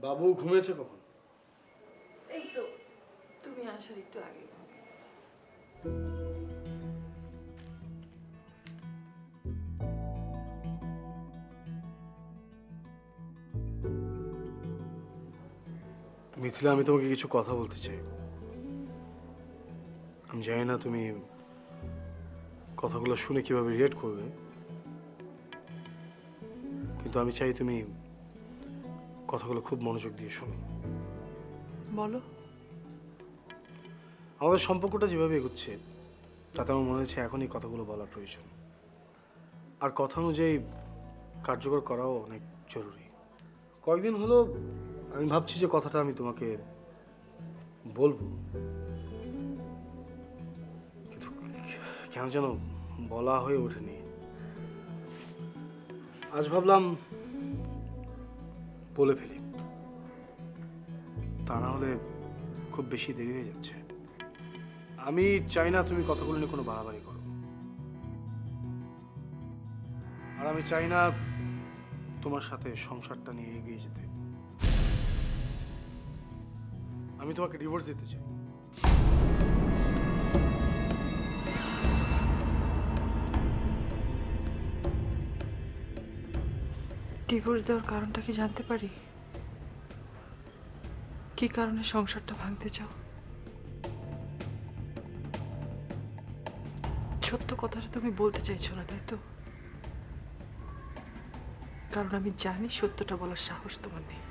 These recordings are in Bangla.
বাবু ঘুমিয়েছে কখন? এই তো তুমি আসার একটু আগে ঘুমিয়ে গেছে। মিথিলা, আমি তোমাকে কিছু কথা বলতে চাই। আমি জানি না তুমি কথাগুলো শুনে কিভাবে রিয়েক্ট করবে, কিন্তু আমি চাই তুমি কথাগুলো খুব মনোযোগ দিয়ে শোনো। বলো। আমাদের সম্পর্কটা যেভাবে এগোচ্ছে তাতে আমার মনে হচ্ছে এখনই কথাগুলো বলা প্রয়োজন, আর কথা অনুযায়ী কার্যকর করাও অনেক জরুরি। কয়েকদিন হলো আমি ভাবছি যে কথাটা আমি তোমাকে বলবো, কিন্তু কেন যেন বলা হয়ে ওঠেনি। আজ ভাবলাম বলে ফেলি, তা না হলে খুব বেশি দেরি হয়ে যাচ্ছে। আমি চাই না তুমি কথাগুলো নিয়ে কোনো বাড়াবাড়ি করো, আর আমি চাই না তোমার সাথে সংসারটা নিয়ে এগিয়ে যেতে। আমি তোমাকে ডিভোর্স দিতে চাই। ডিভোর্স দেওয়ার কারণটা কি জানতে পারি? কি কারণে সংসারটা ভাঙতে চাও? সত্য কথাটা তুমি বলতে চাইছো না, তাই তো? কারণ আমি জানি সত্যটা বলার সাহস তোমার নেই।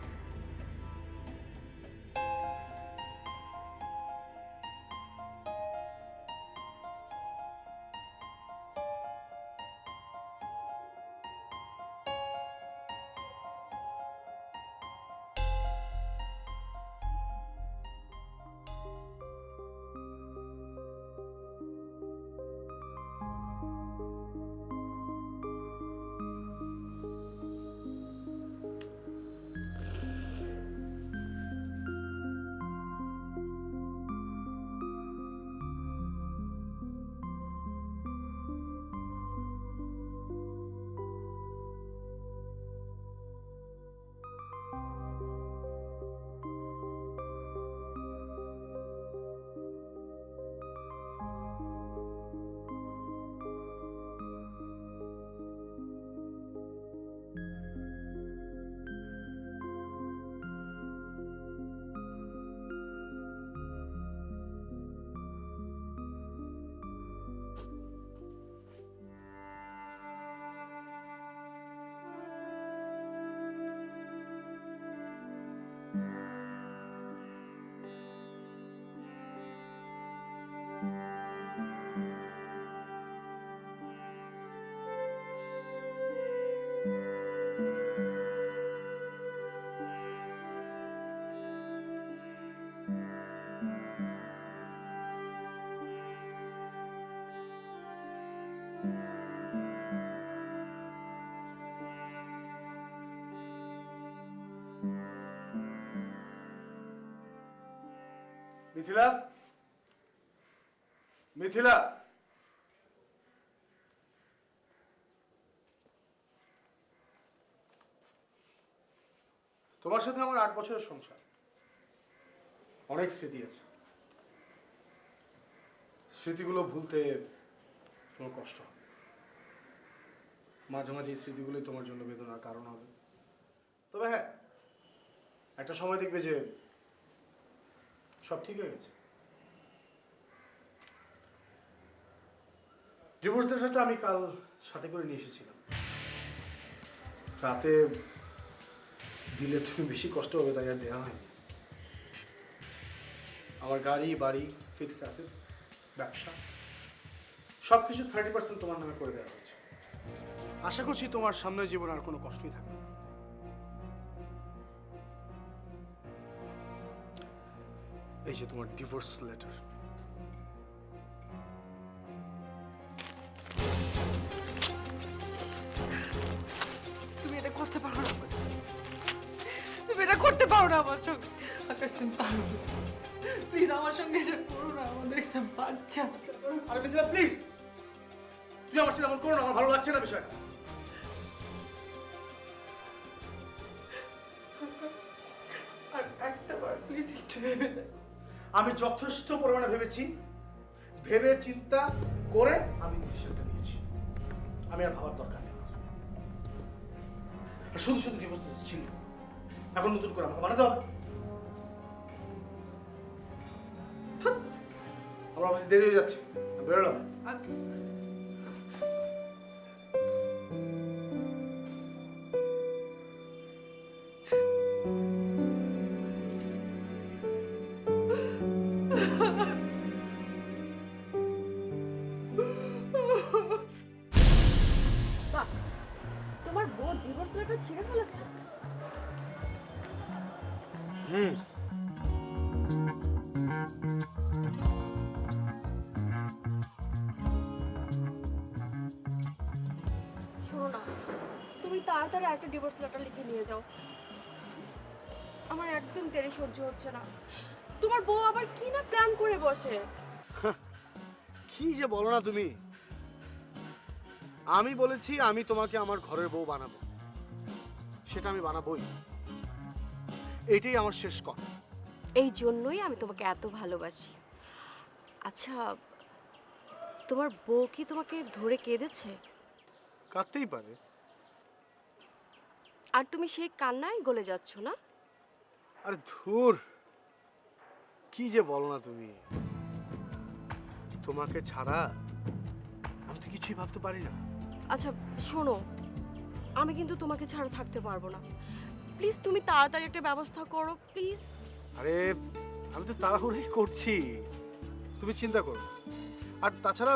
মিথিলা, মিথিলা, তোমার সাথে আমার 8 বছরের সংসার, অনেক স্মৃতি আছে। স্মৃতিগুলো ভুলতে তোমার কষ্ট হবে, মাঝে মাঝে এই স্মৃতিগুলোই তোমার জন্য বেদনার কারণ হবে। তবে হ্যাঁ, একটা সময় দেখবে যে সব ঠিক হয়ে গেছে। ডিভোর্স লেটারটা আমি কাল সাথে করে নিয়ে এসেছিলাম। রাতে দিলে তুমি বেশি কষ্ট হবে, তাই আর দেওয়া হয়নি। আমার গাড়ি, বাড়ি, ফিক্সড অ্যাসেট, ব্যবসা সব কিছু 30% তোমার নামে করে দেওয়া হয়েছে। আশা করছি তোমার সামনের জীবন আর কোনো কষ্টই থাকবে না। এই যে তোমার ডিভোর্স লেটার। তুমি এটা করতে পারো না আমার সঙ্গে। তুমি এটা করতে পারো না আমার সঙ্গে। আকাশ, তুমি পারো না। প্লিজ আমার সঙ্গে এটা করো না, আমাদের একটা বাচ্চা। আরে মিথিলা, প্লিজ, তুই আমার সাথে এমন করো না, আমার ভালো লাগছে না বিষয়টা। ভেবে দেখ। আমি যথেষ্ট পরিমাণে ভেবেছি, ভেবে চিন্তা করে আমি ডিসিশনটা নিয়েছি। আমি আর ভাবার দরকার নেই। আর শুধু শুধু ডিভোর্স ছিল, এখন নতুন করে আমাকে বানাতে হবে। ধ্যাৎ, আমার অফিসে দেরি হয়ে যাচ্ছে, আমি বেরোলাম। বাহ, তোমার বউ ডিভোর্স লেটার ছিঁড়ে ফেলেছে। হুম। শোনো না, তুমি তাড়াতাড়ি একটা ডিভোর্স লেটার লিখে নিয়ে যাও। আমার একদম দেরি সহ্য হচ্ছে না। তোমার বউ আবার কি না প্ল্যান করে বসে। কি যে বলো না তুমি। আমি বলেছি আমি তোমাকে আমার ঘরের বউ বানাবো, সেটা আমি বানাবোই। এটাই আমার শেষ কথা। এই জন্যই আমি তোমাকে এত ভালোবাসি। আচ্ছা, তোমার বউ কি তোমাকে ধরে কেঁদেছে? কাঁদতেই পারে। আর তুমি সেই কান্নায় গলে যাচ্ছ না? আরে ধুর, কি যে বলো না তুমি। তোমাকে ছাড়া আমি তো কিছুই ভাবতে পারি না। আচ্ছা শোনো, আমি কিন্তু তোমাকে ছাড়া থাকতে পারবো না। প্লিজ তুমি তাড়াতাড়ি একটা ব্যবস্থা করো প্লিজ। আরে আমি তো তাড়াহুড়োই করছি, তুমি চিন্তা করো না। আর তাছাড়া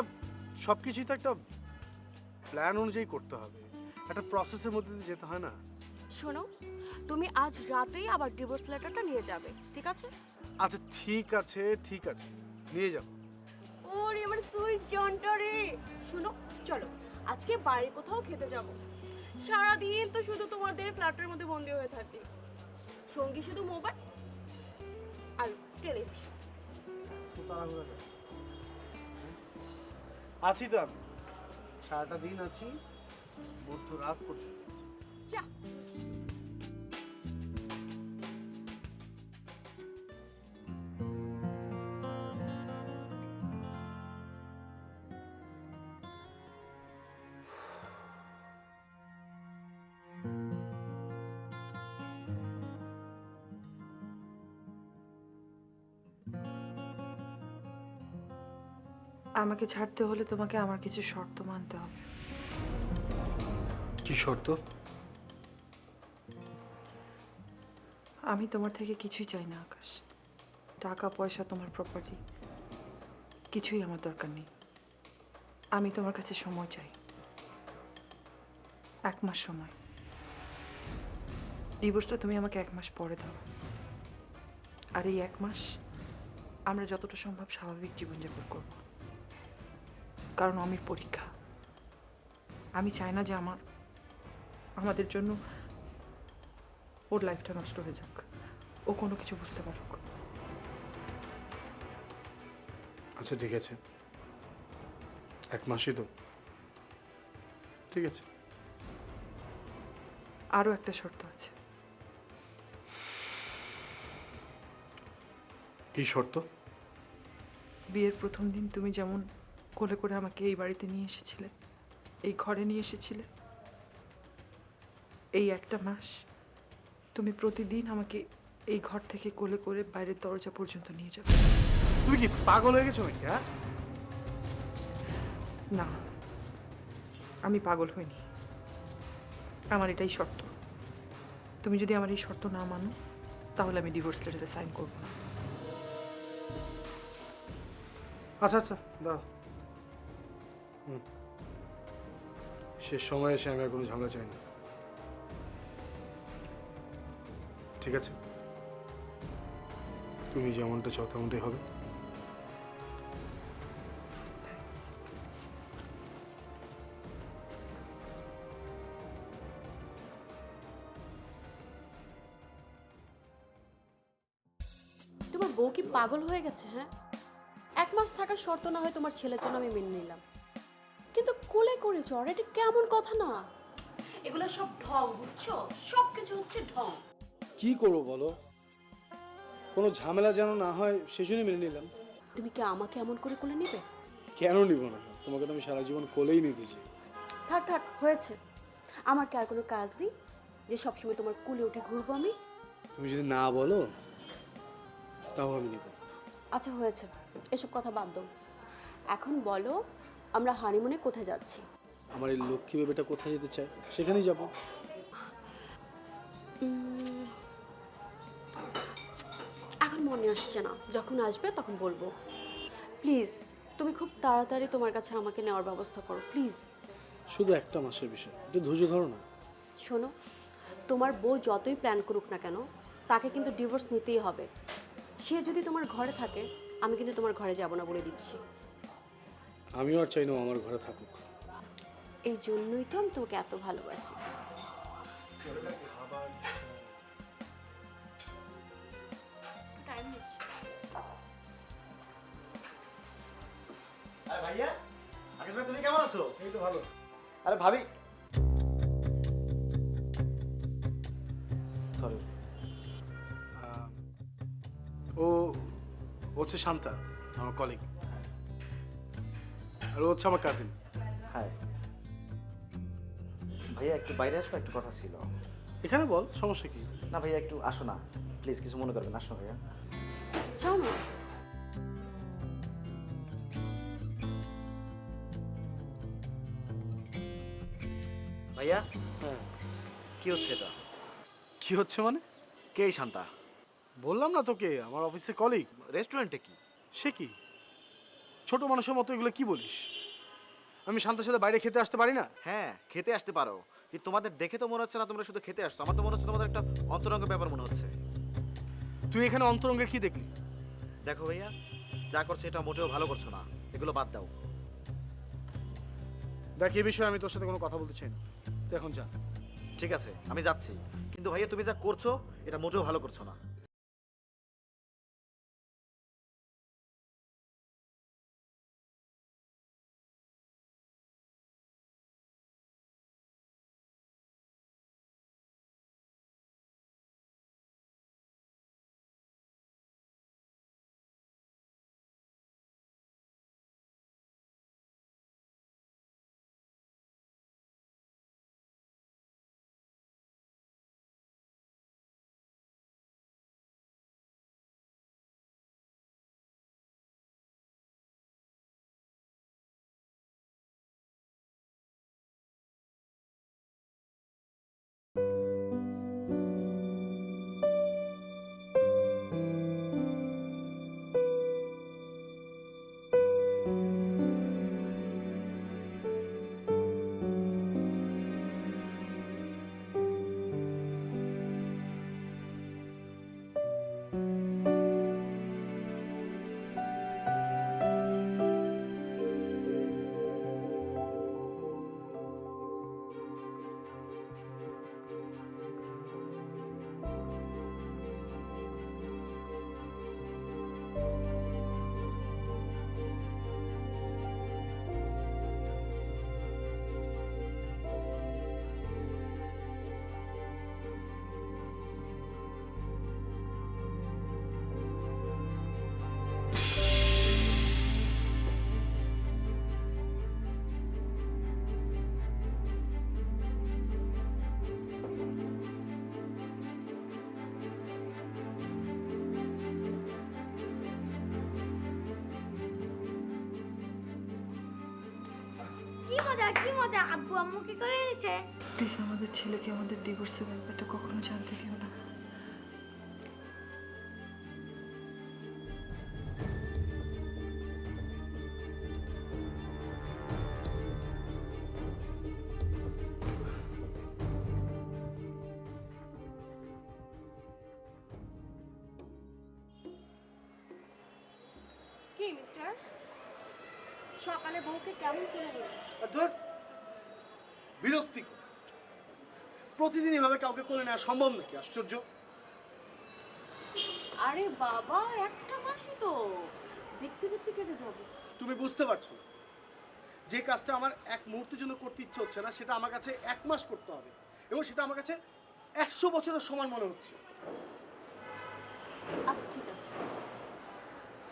সবকিছুই তো একটা প্ল্যান অনুযায়ী করতে হবে, একটা প্রসেসের মধ্যে দিয়ে যেতে হয় না। শোনো, তুমি আজ রাতেই আবার ডিভোর্স লেটারটা নিয়ে যাবে, ঠিক আছে? আচ্ছা ঠিক আছে, ঠিক আছে, নিয়ে যাবো। ওরে আমার সুইট জনটা রে। শোনো, চলো আজকে বাইরে কোথাও খেতে যাব। সারাদিন তো শুধু তোমাদের ফ্ল্যাটের মধ্যে বন্দি হয়ে থাকি, সঙ্গী শুধু মোবাইল আর টেলিভিশন। তো তাড়াহুড়ো কেন? আছি তো আমি, সারাটা দিন আছি, মধ্য রাত পর্যন্ত আছি। যা। আমাকে ছাড়তে হলে তোমাকে আমার কিছু শর্ত মানতে হবে। কি শর্ত? আমি তোমার থেকে কিছুই চাই না আকাশ। টাকা পয়সা, তোমার প্রপার্টি কিছুই আমার দরকার নেই। আমি তোমার কাছে সময় চাই, 1 মাস সময়। ডিভোর্সটা তুমি আমাকে 1 মাস পরে দাও। আর এই 1 মাস আমরা যতটা সম্ভব স্বাভাবিক জীবনযাপন করব। কারণ আমির পরীক্ষা। আমি চাই না যে আমাদের জন্য ওর লাইফটা নষ্ট হয়ে যাক, ও কোনো কিছু বুঝতে পারুক। আচ্ছা ঠিক আছে, 1 মাসই তো, ঠিক আছে। আরও একটা শর্ত আছে। কি শর্ত? বিয়ের প্রথম দিন তুমি যেমন কোলে করে আমাকে এই বাড়িতে নিয়ে এসেছিলে, এই ঘরে নিয়ে এসেছিলে, এই 1টা মাস তুমি প্রতিদিন আমাকে এই ঘর থেকে কোলে করে বাইরের দরজা পর্যন্ত নিয়ে যাবে। তুমি কি পাগল হয়ে গেছো নাকি? হ্যাঁ, না, আমি পাগল হইনি। আমার এটাই শর্ত। তুমি যদি আমার এই শর্ত না মানো, তাহলে আমি ডিভোর্স লেটারে সাইন করব না। আচ্ছা আচ্ছা, দাঁড়াও। শেষ সময় এসে আমি আর কোনো ঝামেলা চাই না, ঠিক আছে? তুমি যেমনটা চাও তেমনটাই হবে। তোমার বউ কি পাগল হয়ে গেছে? হ্যাঁ, 1 মাস থাকার শর্ত না হয় তোমার ছেলের জন্য আমি মেনে নিলাম, কিন্তু কোলে করে চড়, এটা কেমন কথা না? এগুলো সব ঢং, বুঝছো? সব কিছু হচ্ছে ঢং। কি করবো বলো? কোনো ঝামেলা যেন না হয় সেজন্যই মেনে নিলাম। তুমি কি আমাকে এমন করে কোলে নেবে? কেন নিব না? তোমাকে তো আমি সারা জীবন কোলেই নিতে চাই। থাক থাক, হয়েছে। আমার কি আর কোনো কাজ নেই যে সবসময় তোমার কোলে উঠে ঘুরবো আমি? তুমি যদি না বলো তাও আমি নিব। আচ্ছা হয়েছে, এসব কথা বাদ দাও। এখন বলো, আমরা হানিমুনে কোথায় যাচ্ছি? আমার এই লক্ষ্মী বেবেটা কোথায় যেতে চায় সেখানেই যাব। এখন মনে আসছে না, যখন আসবে তখন বলবো। প্লিজ তুমি খুব তাড়াতাড়ি তোমার কাছে আমাকে নেওয়ার ব্যবস্থা করো প্লিজ। শুধু একটা মাসের বিষয়, একটু ধৈর্য ধরো না। শোনো, তোমার বউ যতই প্ল্যান করুক না কেন, তাকে কিন্তু ডিভোর্স নিতেই হবে। সে যদি তোমার ঘরে থাকে, আমি কিন্তু তোমার ঘরে যাব না বলে দিচ্ছি। আমিও আর চাই না ও আমার ঘরে থাকুক। এই জন্যই তো আমি তোমাকে এত ভালোবাসি। টাইম নিচ্ছে। আরে ভাইয়া, আকাশ ভাই তুমি কেমন আছো? এই তো ভালো। আরে ভাবি, সরি। ও হচ্ছে শান্তা, আমার কলিগ। আর ও হচ্ছে আমার কাজিন। হাই ভাইয়া, একটু বাইরে আসবো, একটু কথা ছিল। এখানে বল, সমস্যা কি? না ভাইয়া, একটু আসো না প্লিজ, কিছু মনে করবেন, আসো ভাইয়া। যাও না। ভাইয়া, হ্যাঁ। কি হচ্ছে এটা? কি হচ্ছে মানে? কে এই শান্তা? বললাম না তোকে, আমার অফিসের কলিগ। রেস্টুরেন্টে কি? সে কি ছোট মানুষের মতো এগুলো কি বলিস? আমি শান্তার সাথে বাইরে খেতে আসতে পারি না? হ্যাঁ, খেতে আসতে পারো, কিন্তু তোমাদের দেখে তো মনে হচ্ছে না তোমরা শুধু খেতে আসছো। আমার তো মনে হচ্ছে তোমাদের একটা অন্তরঙ্গ ব্যাপার মনে হচ্ছে। তুই এখানে অন্তরঙ্গের কি দেখলি? দেখো ভাইয়া, যা করছো এটা মোটেও ভালো করছো না, এগুলো বাদ দাও। দেখ, এই বিষয়ে আমি তোর সাথে কোনো কথা বলতে চাই না। তুই এখন যা। ঠিক আছে, আমি যাচ্ছি, কিন্তু ভাইয়া তুমি যা করছো এটা মোটেও ভালো করছো না। কি মজা কি মজা, আব্বু আম্মু কি করে এনেছে? প্লিজ আমাদের ছেলেকে আমাদের ডিভোর্সের ব্যাপারটা কখনো জানতে দিও না। কি মিস্টার, সকালে বউকে কেমন করে নিলেন? ধর, বিরক্তিকর। প্রতিদিন এভাবে কাউকে কোলে নেওয়া সম্ভব নাকি? আশ্চর্য। আরে বাবা, একটা মাসই তো, দেখতে দেখতে কেটে যাবে। তুমি বুঝতে পারছো না, যে কাজটা আমার এক মুহূর্তের জন্য করতে ইচ্ছে হচ্ছে না, সেটা আমার কাছে 1 মাস করতে হবে, এবং সেটা আমার কাছে 100 বছরের সমান মনে হচ্ছে। আচ্ছা ঠিক আছে,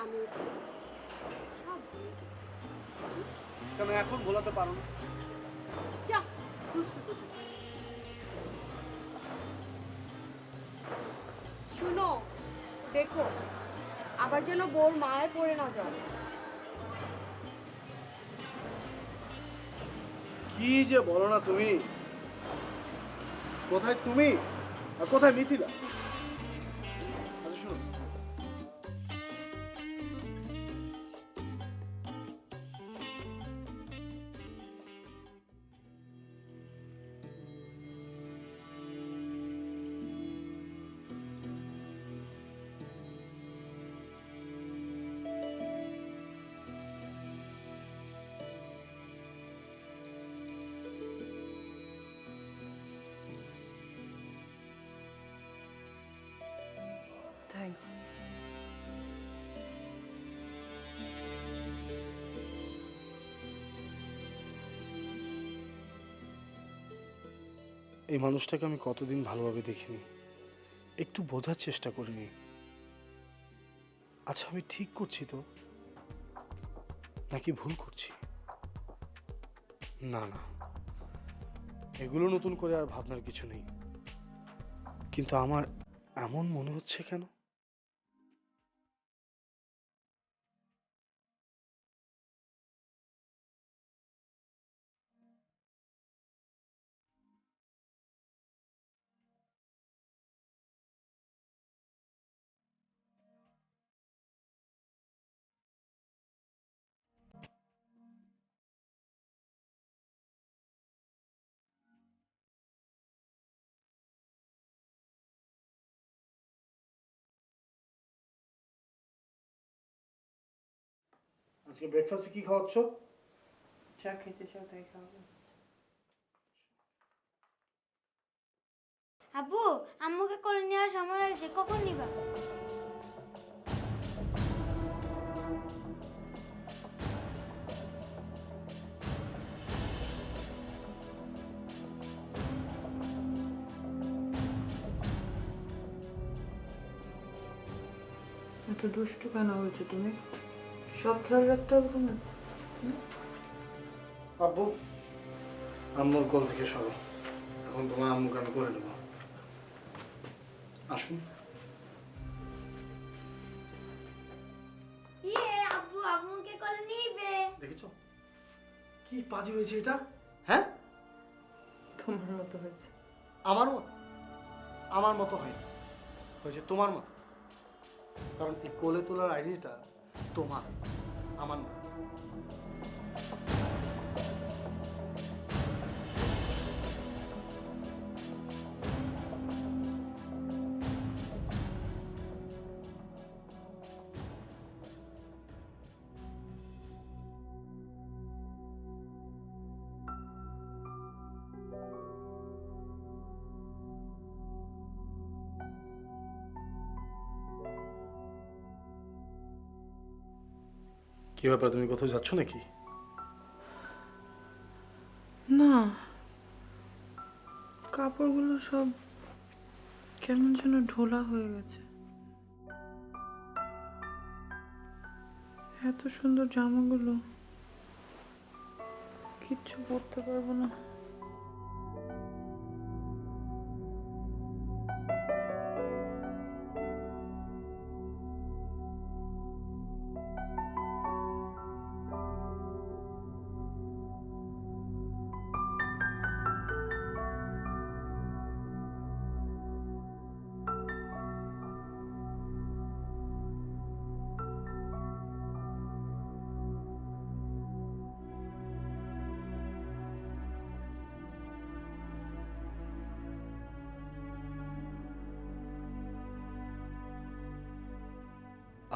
আমি এসে সব বলে দেব। কেন এখন বলাতে পারো না? যা দুষ্টু কোথাকার। শুনো, দেখো আবার যেন বোর মায়ে পড়ে না যাও। কি যে বলো না তুমি! কোথায় তুমি আর কোথায় মিথিলা? আচ্ছা শোনো, থ্যাঙ্কস। এই মানুষটাকে আমি কতদিন ভালোভাবে দেখিনি, একটু বোঝার চেষ্টা করিনি। আচ্ছা আমি ঠিক করছি তো, নাকি ভুল করছি? না না, এগুলো নতুন করে আর ভাবনার কিছু নেই। কিন্তু আমার এমন মনে হচ্ছে কেন? আজকে ব্রেকফাস্টে কি খাওয়াচ্ছ? যা খেতে চাও তাই খাওয়াবো। আব্বু, আম্মুকে কোলে নেওয়ার সময় হয়েছে, কখন নিবা? এত দুষ্টু কেন হয়েছে তুমি? সব খেয়াল রাখতে হবে তোমার। আব্বু, আম্মুর কোল থেকে সরো। এখন তোমার আম্মুকে আমি করে নেবো। আসুন। ইয়ে, আব্বু আম্মুকে কোলে নিবে। দেখেছো কি পাজি হয়েছে এটা? হ্যাঁ, তোমার মতো হয়েছে। আমার মতো? আমার মতো হয়নি, হয়েছে তোমার মতো। কারণ এই কোলে তোলার আইডিয়াটা তোমার, আমার না। কি ব্যাপার, তুমি কোথাও যাচ্ছ নাকি? না, কাপড়গুলো সব কেমন যেন ঢোলা হয়ে গেছে। এত সুন্দর জামাগুলো কিচ্ছু পরতে পারবো না।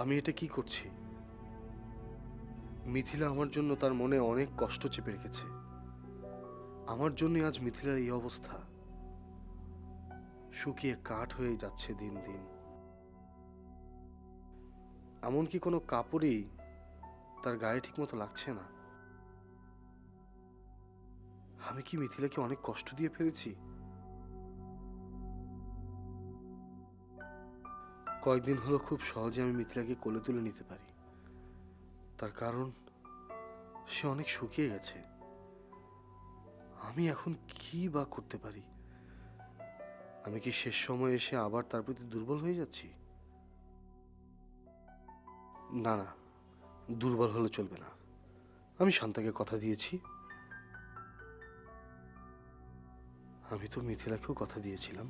আমি এটা কি করছি? মিথিলা আমার জন্য তার মনে অনেক কষ্ট চেপে রেখেছে। আমার জন্য আজ মিথিলার এই অবস্থা, শুকিয়ে কাঠ হয়ে যাচ্ছে দিন দিন। এমনকি কোনো কাপড়ই তার গায়ে ঠিক মতো লাগছে না। আমি কি মিথিলাকে অনেক কষ্ট দিয়ে ফেলেছি? কয়েকদিন হলো খুব সহজে আমি মিথিলাকে কোলে তুলে নিতে পারি। তার কারণ সে অনেক শুকিয়ে গেছে। আমি এখন কি বা করতে পারি? আমি কি শেষ সময়ে এসে আবার তার প্রতি দুর্বল হয়ে যাচ্ছি? না না, দুর্বল হলে চলবে না। আমি শান্তাকে কথা দিয়েছি। আমি তো মিথিলাকেও কথা দিয়েছিলাম।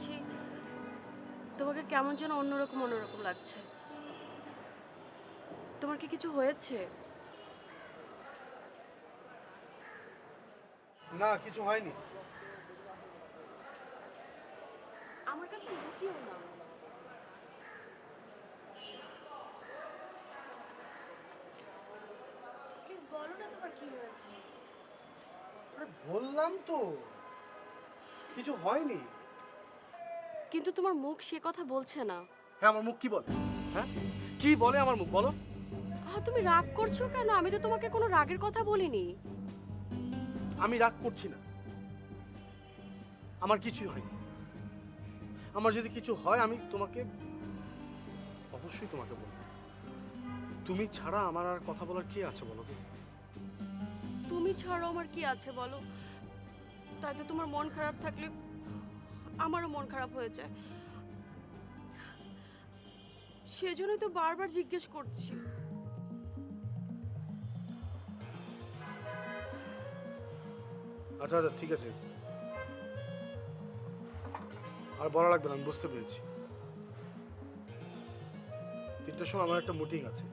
ছি, তোমাকে কেমন যেন অন্যরকম অন্যরকম লাগছে। তোমার কি কিছু হয়েছে? না, কিছু হয়নি। আমার কাছে লুকিও না। প্লিজ বলো না তোমার কি হয়েছে। আরে বললাম তো, কিছু হয়নি। কিন্তু তোমার মুখ সে কথা বলছে না। হ্যাঁ, আমার মুখ কি বলে? হ্যাঁ, কি বলে আমার মুখ? বলো। তুমি রাগ করছো কেন? আমি তো তোমাকে কোনো রাগের কথা বলিনি। আমি রাগ করছি না। আমার কিছুই হয়নি। আমার যদি কিছু হয় আমি তোমাকে অবশ্যই তোমাকে বলবো। তুমি ছাড়া আমার আর কথা বলার কি আছে বলো তো? তুমি ছাড়াও আমার কি আছে বলো? তাই তো তোমার মন খারাপ থাকলে আমারও মন খারাপ হয়ে যায়। সেজন্যই তো বারবার জিজ্ঞেস করছি। আচ্ছা আচ্ছা, ঠিক আছে, আর বলা লাগবে না, আমি বুঝতে পেরেছি। 3টার সময় আমার একটা মিটিং আছে,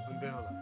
আমি বের হলাম।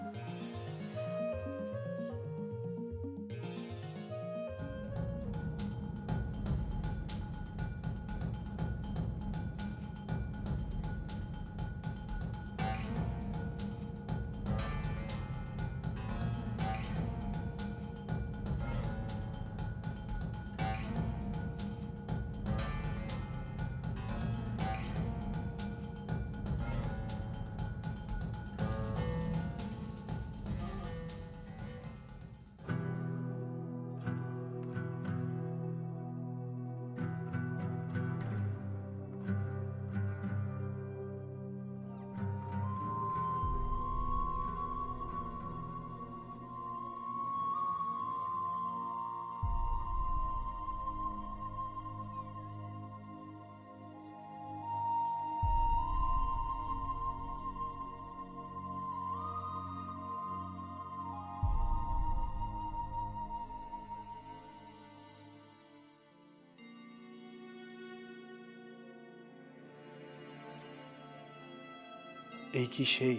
এই কি সেই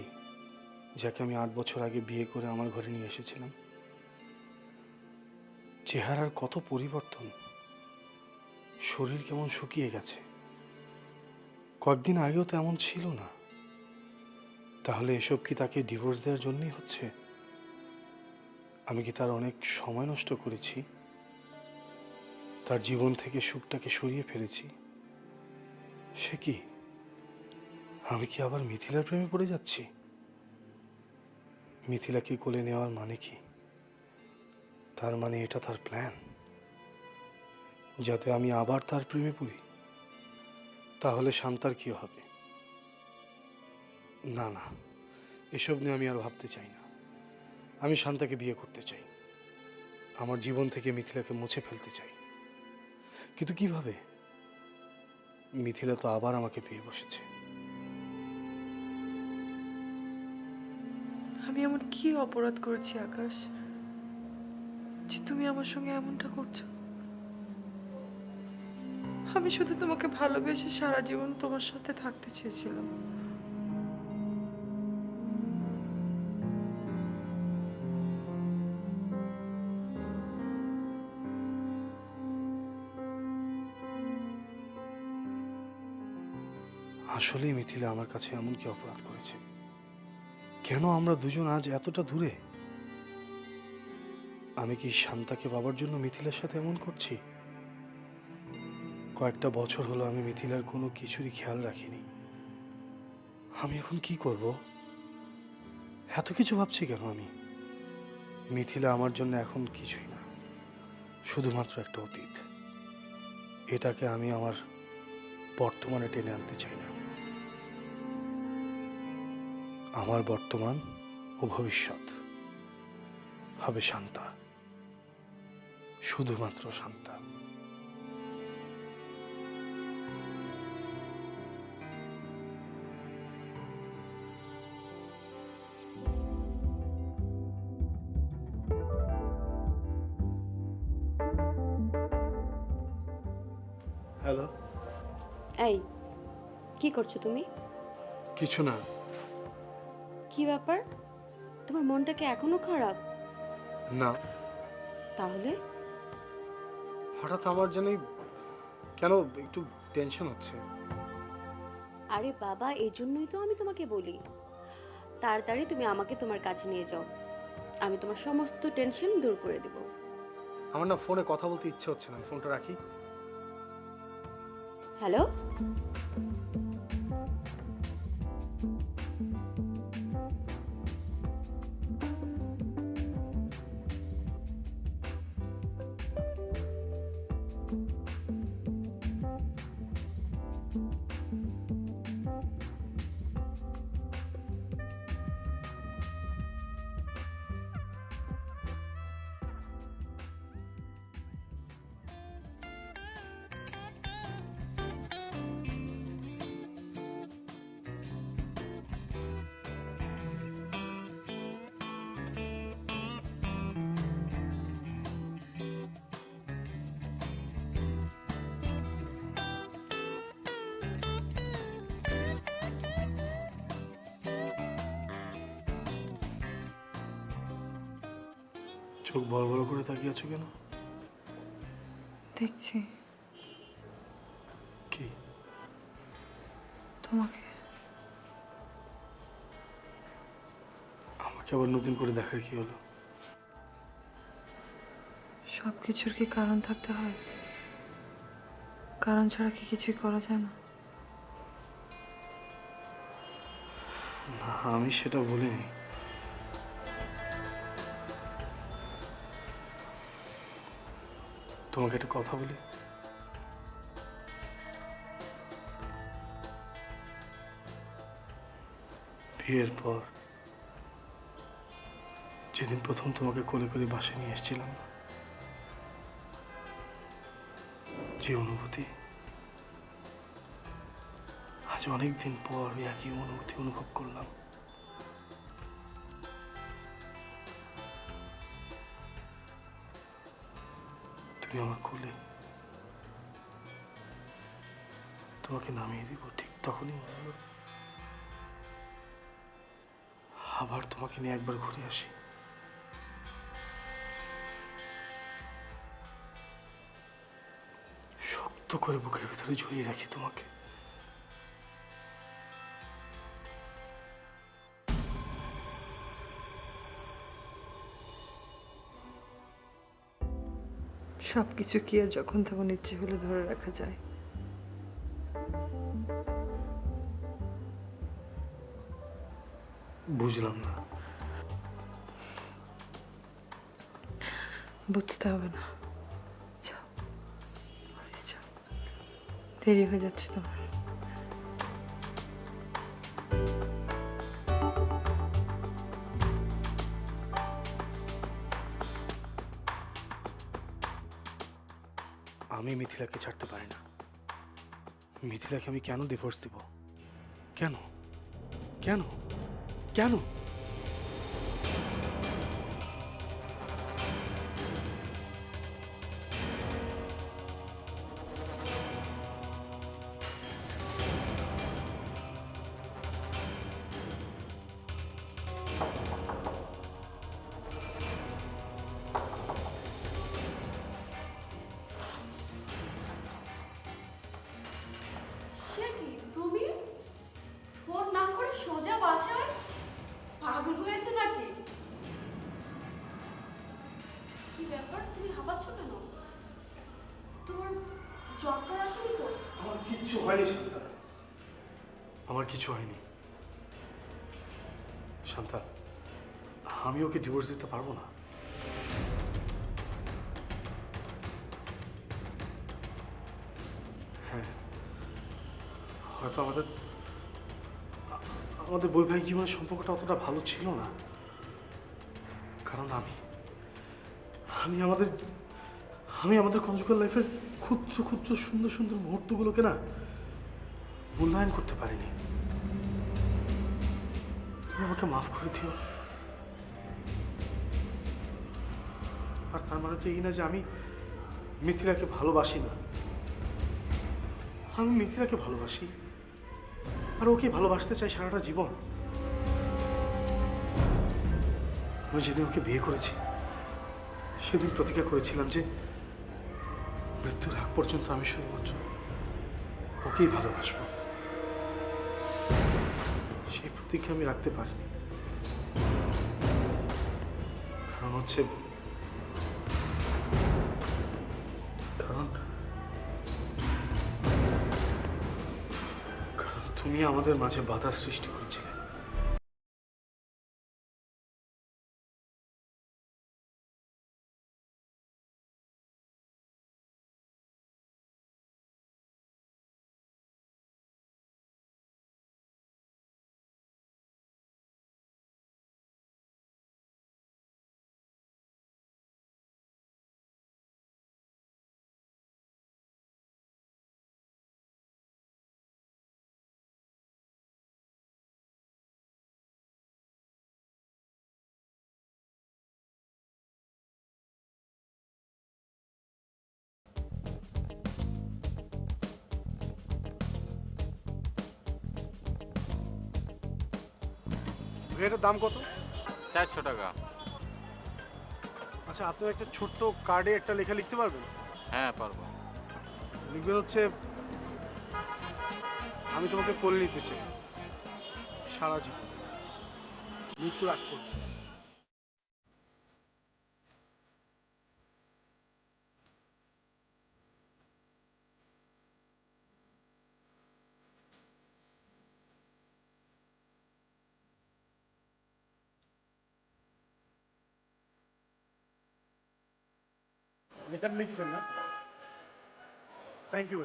যাকে আমি 8 বছর আগে বিয়ে করে আমার ঘরে নিয়ে এসেছিলাম? চেহারার কত পরিবর্তন, শরীর কেমন শুকিয়ে গেছে। কয়েকদিন আগেও তো এমন ছিল না। তাহলে এসব কি তাকে ডিভোর্স দেওয়ার জন্যই হচ্ছে? আমি কি তার অনেক সময় নষ্ট করেছি? তার জীবন থেকে সুখটাকে সরিয়ে ফেলেছি, সে কি, আমি কি আবার মিথিলার প্রেমে পড়ে যাচ্ছি? মিথিলাকে কোলে নেওয়ার মানে কি? তার মানে এটা তার প্ল্যান, যাতে আমি আবার তার প্রেমে পড়ি। তাহলে শান্তার কি হবে? না না, এসব নিয়ে আমি আর ভাবতে চাই না। আমি শান্তাকে বিয়ে করতে চাই, আমার জীবন থেকে মিথিলাকে মুছে ফেলতে চাই। কিন্তু কিভাবে? মিথিলা তো আবার আমাকে পেয়ে বসেছে। আমি এমন কি অপরাধ করেছি আকাশ, যে তুমি আমার সঙ্গে এমনটা করছো? আমি শুধু তোমাকে ভালোবেসে সারা জীবন তোমার সাথে থাকতে চেয়েছিলাম। আসলেই মিথিলা আমার কাছে এমন কি অপরাধ করেছে? কেন আমরা দুজন আজ এতটা দূরে? আমি কি শান্তাকে পাবার জন্য মিথিলার সাথে এমন করছি? কয়েকটা বছর হলো আমি মিথিলার কোনো কিছুরই খেয়াল রাখিনি। আমি এখন কি করব? এত কিছু ভাবছি কেন আমি? মিথিলা আমার জন্য এখন কিছুই না, শুধুমাত্র একটা অতীত। এটাকে আমি আমার বর্তমানে টেনে আনতে চাই না। আমার বর্তমান ও ভবিষ্যৎ হবে শান্তা, শুধুমাত্র শান্তা। হ্যালো। এই, কি করছো তুমি? কিছু না। কি ব্যাপার, তোমার মনটা কি এখনো খারাপ? না, তাহলে হঠাৎ আমার জানি কেন একটু টেনশন হচ্ছে। আরে বাবা, এই জন্যই তো আমি তোমাকে বলি তাড়াতাড়ি তুমি আমাকে তোমার কাছে নিয়ে যাও, আমি তোমার সমস্ত টেনশন দূর করে দেব। আমার না ফোনে কথা বলতে ইচ্ছে হচ্ছে না, ফোনটা রাখি। হ্যালো, চোখ বড় বড় করে তাকিয়ে আছো কেন? দেখছি কি? তোমাকে। আমাকে আবার নতুন করে দেখার কি হলো? সব কিছুর কি কারণ থাকতে হয়? কারণ ছাড়া কি কিছুই করা যায় না? না, আমি সেটা বলিনি। তোমাকে একটা কথা বলি। বিয়ের পর যেদিন প্রথম তোমাকে কোলে করে বাসায় নিয়ে এসেছিলাম না, যে অনুভূতি, আজ অনেকদিন পর একই অনুভূতি অনুভব করলাম। তুমি আমার কোলে, তোমাকে নামিয়ে দিব, ঠিক তখনই মনে হলো আবার তোমাকে নিয়ে একবার ঘুরে আসি। শক্ত করে বুকের ভেতরে জড়িয়ে রাখি তোমাকে। সব কিছু কি আর যখন তখন ইচ্ছে হলে ধরে রাখা যায়? বুঝলাম না। বুঝতে হবে না, যাও, অফিস যাও, দেরি হয়ে যাচ্ছে তোমার। আমি মিথিলাকে ছাড়তে পারি না। মিথিলাকে আমি কেন ডিভোর্স দিব? কেন কেন কেন? সে কি তুমি ফোন না করে সোজা বাসায়? পাগল হয়েছে নাকি? কি ব্যাপার, তুমি হাঁপাচ্ছ কেন? তোমার জ্বর আসেনি তো? আমার কিচ্ছু হয়নি শান্তা, আমার কিছু হয়নি। শান্তা, আমি ওকে ডিভোর্স দিতে পারবো না। হ্যাঁ, হয়তো আমাদের আমাদের বৈবাহিক জীবনের সম্পর্কটা অতটা ভালো ছিল না, কারণ আমি আমি আমাদের আমি আমাদের কনজুগাল লাইফের ক্ষুদ্র ক্ষুদ্র সুন্দর সুন্দর মুহূর্তগুলোকে না মূল্যায়ন করতে পারিনি। তুমি আমাকে মাফ করে দিও। আর তার মানে তো এই না যে আমি মিথিলাকে ভালোবাসি না। আমি মিথিলাকে ভালোবাসি, আর ওকে ভালোবাসতে চাই সারাটা জীবন। আমি যেদিন ওকে বিয়ে করেছি সেদিন প্রতিজ্ঞা করেছিলাম যে মৃত্যুর আগ পর্যন্ত আমি শুধুমাত্র ওকেই ভালোবাসবো। সেই প্রতিজ্ঞা আমি রাখতে পারিনি, কারণ হচ্ছে কারণ কারণ তুমি আমাদের মাঝে বাধার সৃষ্টি করেছিলে। এটার দাম কত? 400 টাকা। আচ্ছা, আপনার একটা ছোট্ট কার্ডে একটা লেখা লিখতে পারবেন? হ্যাঁ পারবো। লিখবেন হচ্ছে, আমি তোমাকে কোলে নিতে চাই সারা জীবন, মৃত্যুর আগ পর্যন্ত। লেখাটা লিখবেন না? Thank you.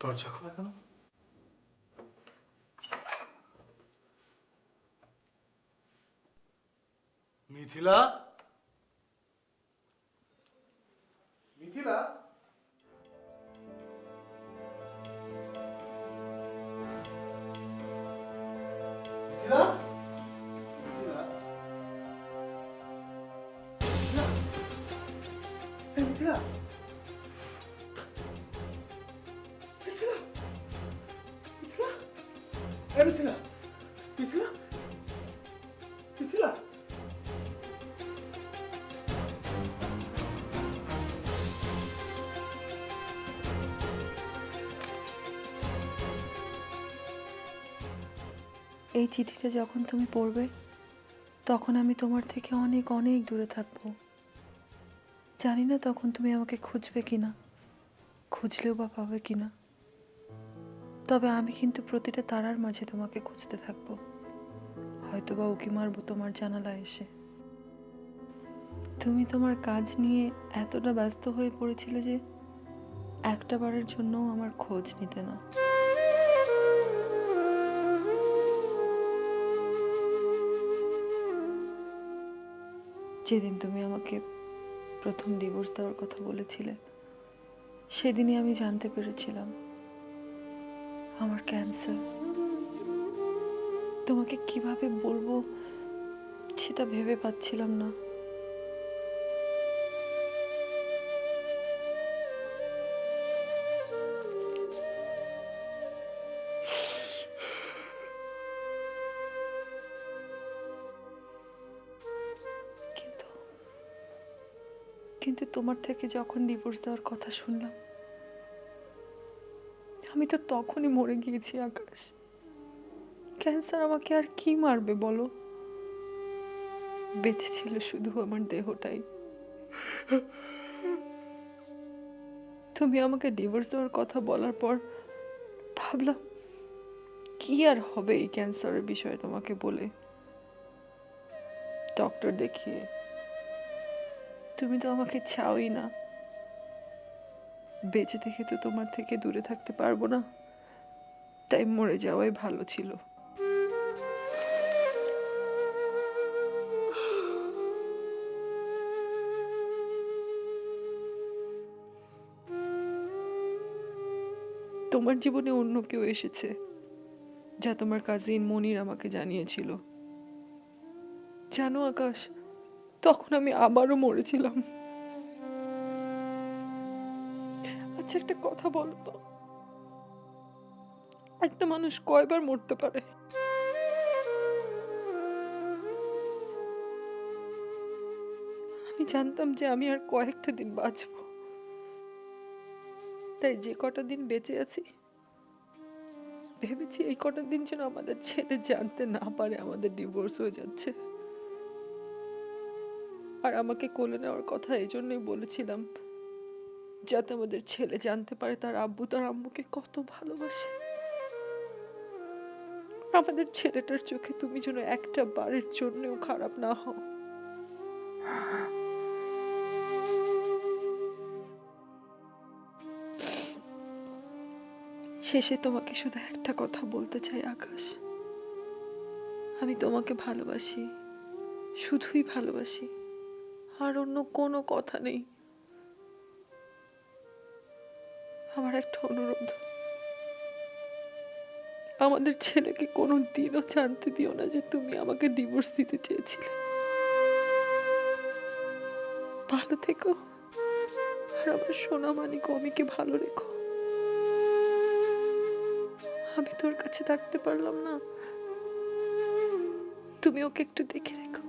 দরজা খোলা কেন? মিথিলা, মিথিলা, এই চিঠিটা যখন তুমি পড়বে তখন আমি তোমার থেকে অনেক অনেক দূরে থাকবো। জানি না তখন তুমি আমাকে খুঁজবে কিনা, খুঁজলেও বা পাবে কিনা। তবে আমি কিন্তু প্রতিটা তারার মাঝে তোমাকে খুঁজতে থাকবো। হয়তো বা উকি মারবো তোমার জানালায় এসে। তুমি তোমার কাজ নিয়ে এতটা ব্যস্ত হয়ে পড়েছিলে যে একটা বারের জন্যও আমার খোঁজ নিতে না। যেদিন তুমি আমাকে প্রথম ডিভোর্স দেওয়ার কথা বলেছিলে সেদিনই আমি জানতে পেরেছিলাম আমার ক্যান্সার। তোমাকে কিভাবে বলবো সেটা ভেবে পাচ্ছিলাম না। কিন্তু কিন্তু তোমার থেকে যখন ডিভোর্স দেওয়ার কথা শুনলাম আমি তো তখনই মরে গিয়েছি আকাশ। ক্যান্সার আমাকে আর কি মারবে বলো? বেঁচে ছিল শুধু আমার দেহটাই। তুমি আমাকে ডিভোর্স দেওয়ার কথা বলার পর ভাবলাম কি আর হবে এই ক্যান্সারের বিষয়ে তোমাকে বলে, ডক্টর দেখিয়ে। তুমি তো আমাকে চাওই না। বেঁচে থেকে তো তোমার থেকে দূরে থাকতে পারবো না, তাই মরে যাওয়াই ভালো ছিল। তোমার জীবনে অন্য কেউ এসেছে, যা তোমার কাজিন মনির আমাকে জানিয়েছিল। জানো আকাশ, তখন আমি আবারও মরেছিলাম। আচ্ছা একটা কথা বলো তো, একটা মানুষ কয়বার মরতে পারে? আমি জানতাম যে আমি আর কয়েকটা দিন বাঁচবো, তাই যে কটা দিন বেঁচে আছি ভেবেছি এই কটা দিন যেন আমাদের ছেলে জানতে না পারে আমাদের ডিভোর্স হয়ে যাচ্ছে। আর আমাকে কোলে নেওয়ার কথা এই জন্যই বলেছিলাম যাতে আমাদের ছেলে জানতে পারে তার আব্বু তার আম্মুকে কত ভালোবাসে। আমাদের ছেলেটার চোখে তুমি যেন একটা বারের জন্যও খারাপ না হও। শেষে তোমাকে শুধু একটা কথা বলতে চাই আকাশ, আমি তোমাকে ভালোবাসি, শুধুই ভালোবাসি, আর অন্য কোনো কথা নেই। আমার একটা অনুরোধ, আমাদের ছেলেকে কোনো দিনও জানতে দিও না যে তুমি আমাকে ডিভোর্স দিতে চেয়েছিলে। ভালো থেকো, আর আমার সোনা মানিক অমিকে ভালো রেখো। আমি তোর কাছে থাকতে পারলাম না, তুমি ওকে একটু দেখে রেখো।